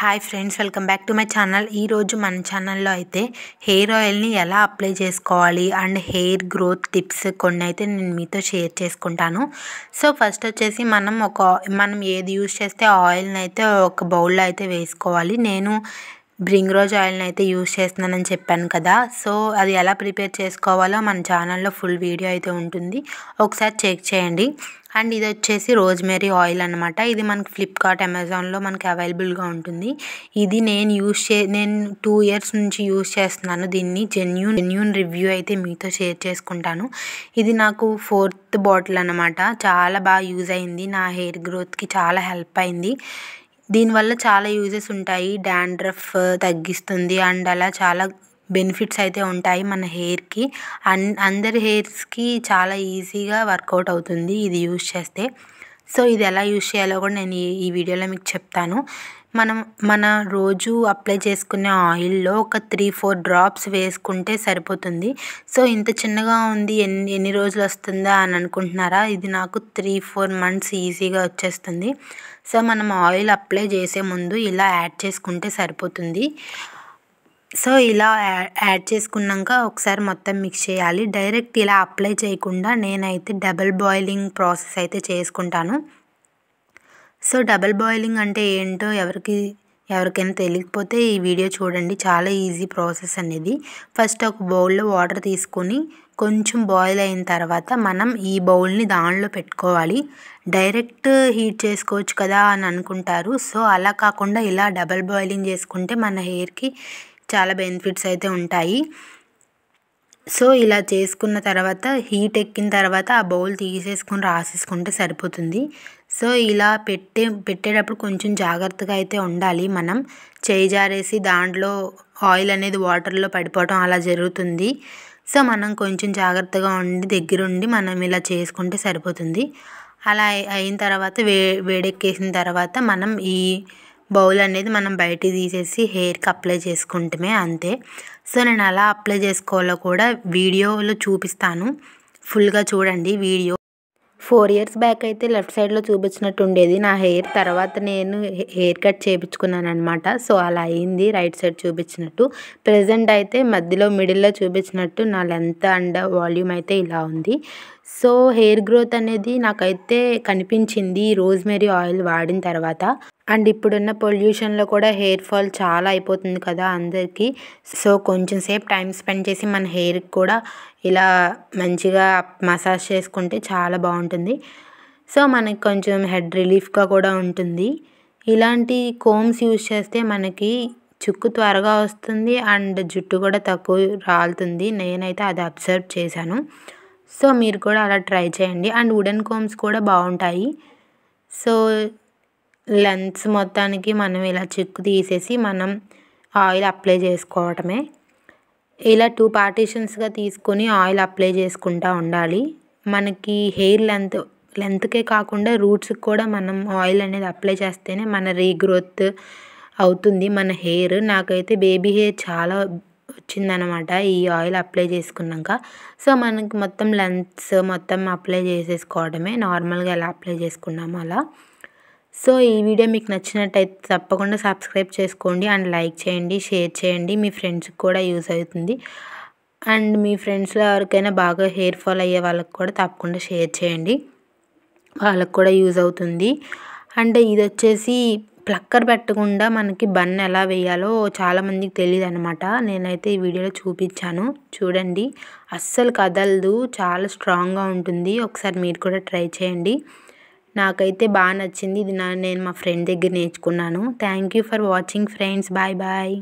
Hi friends, welcome back to my channel. ఈరోజు మన ఛానల్లో అయితే హెయిర్ ఆయిల్ని ఎలా అప్లై చేసుకోవాలి అండ్ హెయిర్ గ్రోత్ టిప్స్ కొన్ని అయితే నేను మీతో షేర్ చేసుకుంటాను. సో ఫస్ట్ వచ్చేసి మనం ఏది యూజ్ చేస్తే ఆయిల్ని అయితే ఒక బౌల్లో అయితే వేసుకోవాలి. నేను బ్రింగ్ రోజ్ ఆయిల్ని అయితే యూజ్ చేస్తున్నానని చెప్పాను కదా. సో అది ఎలా ప్రిపేర్ చేసుకోవాలో మన ఛానల్లో ఫుల్ వీడియో అయితే ఉంటుంది, ఒకసారి చెక్ చేయండి. అండ్ ఇది వచ్చేసి రోజ్మెరీ ఆయిల్ అనమాట. ఇది మనకి ఫ్లిప్కార్ట్, అమెజాన్లో మనకి అవైలబుల్గా ఉంటుంది. ఇది నేను 2 ఇయర్స్ నుంచి యూజ్ చేస్తున్నాను. దీన్ని జెన్యూన్ రివ్యూ అయితే మీతో షేర్ చేసుకుంటాను. ఇది నాకు 4th బాటిల్ అనమాట. చాలా బాగా యూజ్ అయింది, నా హెయిర్ గ్రోత్కి చాలా హెల్ప్ అయింది. దీనివల్ల చాలా యూజెస్ ఉంటాయి. డాండ్రఫ్ తగ్గిస్తుంది అండ్ అలా చాలా బెనిఫిట్స్ అయితే ఉంటాయి మన హెయిర్కి. అందరి హెయిర్స్కి చాలా ఈజీగా వర్కౌట్ అవుతుంది ఇది యూజ్ చేస్తే. సో ఇది ఎలా యూజ్ చేయాలో కూడా నేను ఈ వీడియోలో మీకు చెప్తాను. మన రోజు అప్లై చేసుకునే ఆయిల్లో ఒక 3-4 డ్రాప్స్ వేసుకుంటే సరిపోతుంది. సో ఇంత చిన్నగా ఉంది, ఎన్ని రోజులు వస్తుందా అని అనుకుంటున్నారా? ఇది నాకు 3-4 మంత్స్ ఈజీగా వచ్చేస్తుంది. సో మనం ఆయిల్ అప్లై చేసే ముందు ఇలా యాడ్ చేసుకుంటే సరిపోతుంది. సో ఇలా యాడ్ చేసుకున్నాక ఒకసారి మొత్తం మిక్స్ చేయాలి. డైరెక్ట్ ఇలా అప్లై చేయకుండా నేనైతే డబుల్ బాయిలింగ్ ప్రాసెస్ అయితే చేసుకుంటాను. సో డబుల్ బాయిలింగ్ అంటే ఏంటో ఎవరికైనా తెలియకపోతే ఈ వీడియో చూడండి, చాలా ఈజీ ప్రాసెస్ అనేది. ఫస్ట్ ఒక బౌల్లో వాటర్ తీసుకొని కొంచెం బాయిల్ అయిన తర్వాత మనం ఈ బౌల్ని దానిలో పెట్టుకోవాలి. డైరెక్ట్ హీట్ చేసుకోవచ్చు కదా అని అనుకుంటారు. సో అలా కాకుండా ఇలా డబుల్ బాయిలింగ్ చేసుకుంటే మన హెయిర్కి చాలా బెనిఫిట్స్ అయితే ఉంటాయి. సో ఇలా చేసుకున్న తర్వాత హీట్ ఎక్కిన తర్వాత ఆ బౌల్ తీసేసుకొని రాసేసుకుంటే సరిపోతుంది. సో ఇలా పెట్టేటప్పుడు కొంచెం జాగ్రత్తగా అయితే ఉండాలి. మనం చేయి జారేసి దాంట్లో ఆయిల్ అనేది వాటర్లో పడిపోవడం అలా జరుగుతుంది. సో మనం కొంచెం జాగ్రత్తగా దగ్గరుండి మనం ఇలా చేసుకుంటే సరిపోతుంది. అలా అయిన తర్వాత వేడెక్కేసిన తర్వాత మనం ఈ బౌల్ అనేది మనం బయటికి తీసేసి హెయిర్కి అప్లై చేసుకుంటమే, అంతే. సో నేను అలా అప్లై చేసుకోవాలో కూడా వీడియోలో చూపిస్తాను, ఫుల్గా చూడండి వీడియో. 4 ఇయర్స్ బ్యాక్ అయితే లెఫ్ట్ సైడ్లో చూపించినట్టు ఉండేది నా హెయిర్. తర్వాత నేను హెయిర్ కట్ చేయించుకున్నాను అనమాట. సో అలా అయింది రైట్ సైడ్ చూపించినట్టు. ప్రెజెంట్ అయితే మిడిల్లో చూపించినట్టు నా లెంత్ అండ్ వాల్యూమ్ అయితే ఇలా ఉంది. సో హెయిర్ గ్రోత్ అనేది నాకైతే కనిపించింది రోజ్మెరీ ఆయిల్ వాడిన తర్వాత. అండ్ ఇప్పుడున్న పొల్యూషన్లో కూడా హెయిర్ ఫాల్ చాలా అయిపోతుంది కదా అందరికీ. సో కొంచెం సేపు టైం స్పెండ్ చేసి మన హెయిర్కి కూడా ఇలా మంచిగా మసాజ్ చేసుకుంటే చాలా బాగుంటుంది. సో మనకి కొంచెం హెడ్ రిలీఫ్గా కూడా ఉంటుంది. ఇలాంటి కోమ్స్ యూజ్ చేస్తే మనకి చుక్కు త్వరగా వస్తుంది అండ్ జుట్టు కూడా తక్కువ రాలుతుంది. నేనైతే అది అబ్జర్వ్ చేశాను. సో మీరు కూడా అలా ట్రై చేయండి. అండ్ వుడెన్ కోమ్స్ కూడా బాగుంటాయి. సో లెన్స్ మొత్తానికి మనం ఇలా చిక్కు తీసేసి మనం ఆయిల్ అప్లై చేసుకోవటమే. ఇలా 2 పార్టీషన్స్గా తీసుకొని ఆయిల్ అప్లై చేసుకుంటూ ఉండాలి. మనకి హెయిర్ లెంత్కే కాకుండా రూట్స్కి కూడా మనం ఆయిల్ అనేది అప్లై చేస్తేనే మన రీగ్రోత్ అవుతుంది మన హెయిర్. నాకైతే బేబీ హెయిర్ చాలా వచ్చిందనమాట ఈ ఆయిల్ అప్లై చేసుకున్నాక. సో మనకి మొత్తం లెంత్స్ మొత్తం అప్లై చేసేసుకోవడమే, నార్మల్గా ఎలా అప్లై చేసుకున్నామో అలా. సో ఈ వీడియో మీకు నచ్చినట్టయితే తప్పకుండా సబ్స్క్రైబ్ చేసుకోండి అండ్ లైక్ చేయండి, షేర్ చేయండి. మీ ఫ్రెండ్స్కి కూడా యూజ్ అవుతుంది. అండ్ మీ ఫ్రెండ్స్లో ఎవరికైనా బాగా హెయిర్ ఫాల్ అయ్యే వాళ్ళకి కూడా తప్పకుండా షేర్ చేయండి, వాళ్ళకి కూడా యూజ్ అవుతుంది. అండ్ ఇది వచ్చేసి ప్లక్కర్ పెట్టకుండా మనకి బన్ ఎలా వేయాలో చాలామందికి తెలియదు అనమాట. నేనైతే ఈ వీడియోలో చూపించాను, చూడండి. అస్సలు కదలదు, చాలా స్ట్రాంగ్గా ఉంటుంది. ఒకసారి మీరు కూడా ట్రై చేయండి. నాకైతే బాగా నచ్చింది. ఇది నేను మా ఫ్రెండ్ దగ్గర నేర్చుకున్నాను. Thank you for watching friends. Bye bye.